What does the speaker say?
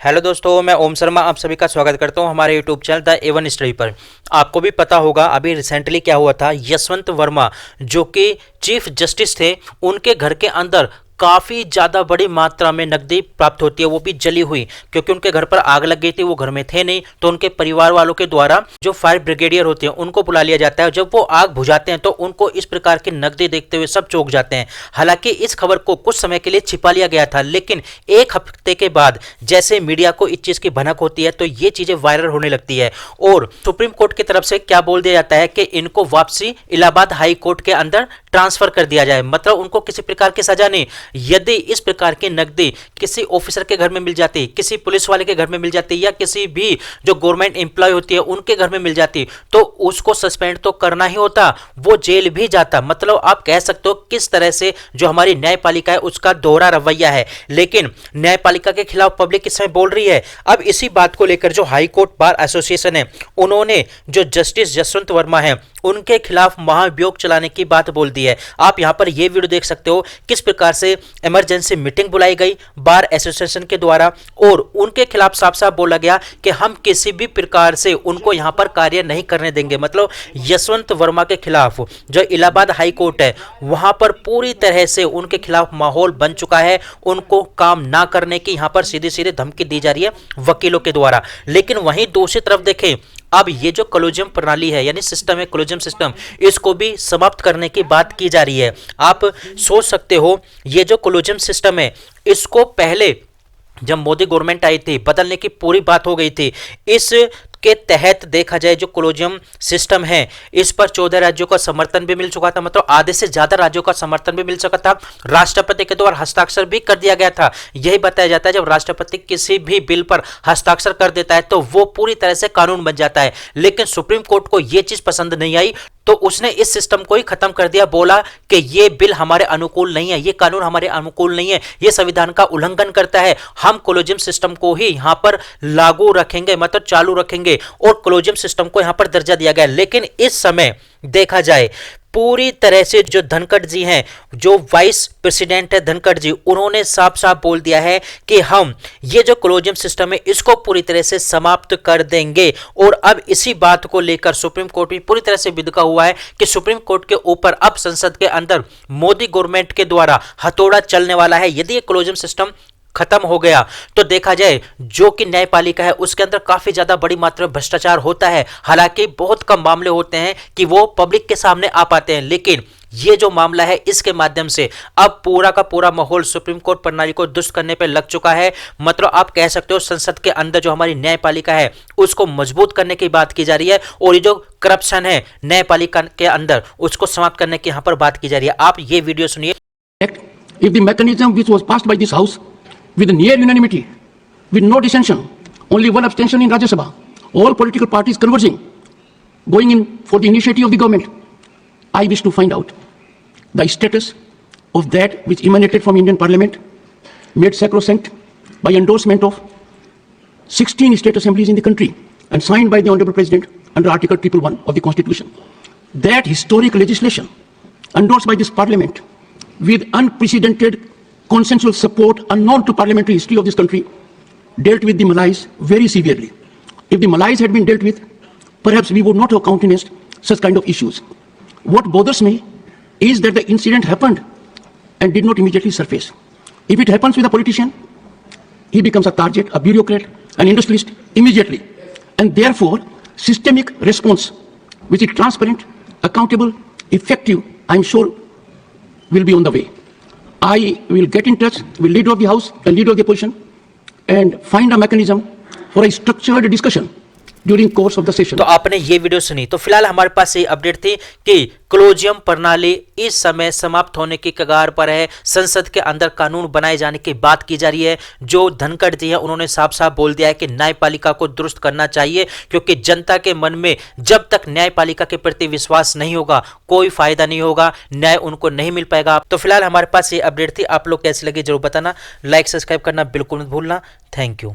Hello दोस्तों, मैं ओम शर्मा आप सभी का स्वागत करता हूं हमारे YouTube channel the A1 study पर। आपको भी पता होगा अभी रिसेंटली क्या हुआ था। यशवंत वर्मा जो कि चीफ जस्टिस थे, उनके घर के अंदर काफ़ी ज़्यादा बड़ी मात्रा में नकदी प्राप्त होती है, वो भी जली हुई, क्योंकि उनके घर पर आग लग गई थी, वो घर में थे नहीं। तो उनके परिवार वालों के द्वारा जो फायर ब्रिगेडियर होते हैं उनको बुला लिया जाता है। जब वो आग बुझाते हैं तो उनको इस प्रकार की नकदी देखते हुए सब चौंक जाते हैं। हालांकि इस खबर को कुछ समय के लिए छिपा लिया गया था, लेकिन एक हफ्ते के बाद जैसे मीडिया को इस चीज़ की भनक होती है तो ये चीज़ें वायरल होने लगती है और सुप्रीम कोर्ट की तरफ से क्या बोल दिया जाता है कि इनको वापसी इलाहाबाद हाई कोर्ट के अंदर ट्रांसफर कर दिया जाए। मतलब उनको किसी प्रकार की सजा नहीं। यदि इस प्रकार की नकदी किसी ऑफिसर के घर में मिल जाती, किसी पुलिस वाले के घर में मिल जाती या किसी भी जो गवर्नमेंट एम्प्लॉय होती है उनके घर में मिल जाती तो उसको सस्पेंड तो करना ही होता, वो जेल भी जाता। मतलब आप कह सकते हो किस तरह से जो हमारी न्यायपालिका है उसका दोहरा रवैया है। लेकिन न्यायपालिका के खिलाफ पब्लिक इस समय बोल रही है। अब इसी बात को लेकर जो हाई कोर्ट बार एसोसिएशन है उन्होंने जो जस्टिस यशवंत वर्मा है उनके खिलाफ महाभियोग चलाने की बात बोल दी है। आप यहां पर यह वीडियो देख सकते हो किस प्रकार से इमरजेंसी मीटिंग बुलाई गई बार एसोसिएशन के द्वारा और उनके खिलाफ साफ साफ बोला गया कि हम किसी भी प्रकार से उनको यहां पर कार्य नहीं करने देंगे। मतलब यशवंत वर्मा के खिलाफ जो इलाहाबाद हाई कोर्ट है वहां पर पूरी तरह से उनके खिलाफ माहौल बन चुका है। उनको काम ना करने की यहां पर सीधी सीधी धमकी दी जा रही है वकीलों के द्वारा। लेकिन वहीं दूसरी तरफ देखें, अब ये जो कॉलेजियम प्रणाली है यानी सिस्टम है, कॉलेजियम सिस्टम, इसको भी समाप्त करने की बात की जा रही है। आप सोच सकते हो ये जो कॉलेजियम सिस्टम है इसको पहले जब मोदी गवर्नमेंट आई थी बदलने की पूरी बात हो गई थी। इस के तहत देखा जाए जो कॉलेजियम सिस्टम है इस पर 14 राज्यों का समर्थन भी मिल चुका था। मतलब आधे से ज्यादा राज्यों का समर्थन भी मिल चुका था। राष्ट्रपति के द्वारा हस्ताक्षर भी कर दिया गया था। यही बताया जाता है जब राष्ट्रपति किसी भी बिल पर हस्ताक्षर कर देता है तो वो पूरी तरह से कानून बन जाता है। लेकिन सुप्रीम कोर्ट को यह चीज पसंद नहीं आई तो उसने इस सिस्टम को ही खत्म कर दिया। बोला कि ये बिल हमारे अनुकूल नहीं है, ये कानून हमारे अनुकूल नहीं है, ये संविधान का उल्लंघन करता है। हम कॉलेजियम सिस्टम को ही यहां पर लागू रखेंगे, मतलब चालू रखेंगे और कॉलेजियम सिस्टम को यहां पर दर्जा दिया गया। लेकिन इस समय देखा जाए पूरी तरह से जो धनखड़ जी हैं, जो वाइस प्रेसिडेंट है धनखड़ जी, उन्होंने साफ साफ बोल दिया है कि हम ये जो कॉलेजियम सिस्टम है इसको पूरी तरह से समाप्त कर देंगे। और अब इसी बात को लेकर सुप्रीम कोर्ट भी पूरी तरह से बिदका हुआ है कि सुप्रीम कोर्ट के ऊपर अब संसद के अंदर मोदी गवर्नमेंट के द्वारा हथौड़ा चलने वाला है। यदि ये कॉलेजियम सिस्टम खत्म हो गया तो देखा जाए जो कि न्यायपालिका है उसके अंदर काफी ज्यादा बड़ी मात्रा में भ्रष्टाचार होता है। हालांकि बहुत कम मामले होते हैं कि वो पब्लिक के सामने आ पाते हैं, लेकिन ये जो मामला है इसके माध्यम से अब पूरा का पूरा माहौल सुप्रीम कोर्ट प्रणाली को दुष्ट करने पर लग चुका है। मतलब आप कह सकते हो संसद के अंदर जो हमारी न्यायपालिका है उसको मजबूत करने की बात की जा रही है और ये जो करप्शन है न्यायपालिका के अंदर उसको समाप्त करने की यहां पर बात की जा रही है। आप ये वीडियो सुनिए। If the mechanism which was passed by this house with near unanimity, with no dissension, only one abstention in Rajya Sabha, all political parties converging, going in for the initiative of the government, I wish to find out the status of that which emanated from Indian Parliament, made sacrosanct by endorsement of 16 state assemblies in the country and signed by the Honorable President under Article 111 of the Constitution. That historic legislation endorsed by this Parliament with unprecedented consensual support unknown to parliamentary history of this country, dealt with the Malays very severely. If the Malays had been dealt with, perhaps we would not have countenanced such kind of issues. What bothers me is that the incident happened and did not immediately surface. If it happens with a politician, he becomes a target, a bureaucrat, an industrialist immediately. And therefore, systemic response, which is transparent, accountable, effective, I'm sure will be on the way. I will get in touch with leader of the house and leader of the opposition and find a mechanism for a structured discussion during course of the session. तो आपने ये video सुनी। तो फिलहाल हमारे पास ये update थी कि कॉलेजियम प्रणाली इस समय समाप्त होने की कगार पर है। संसद के अंदर कानून बनाए जाने की बात की जा रही है। जो धनखड़ जी है उन्होंने साफ साफ बोल दिया है कि न्यायपालिका को दुरुस्त करना चाहिए, क्योंकि जनता के मन में जब तक न्यायपालिका के प्रति विश्वास नहीं होगा कोई फायदा नहीं होगा, न्याय उनको नहीं मिल पाएगा। तो फिलहाल हमारे पास ये अपडेट थी। आप लोग कैसी लगी जरूर बताना, लाइक सब्सक्राइब करना बिल्कुल मत भूलना। Thank you.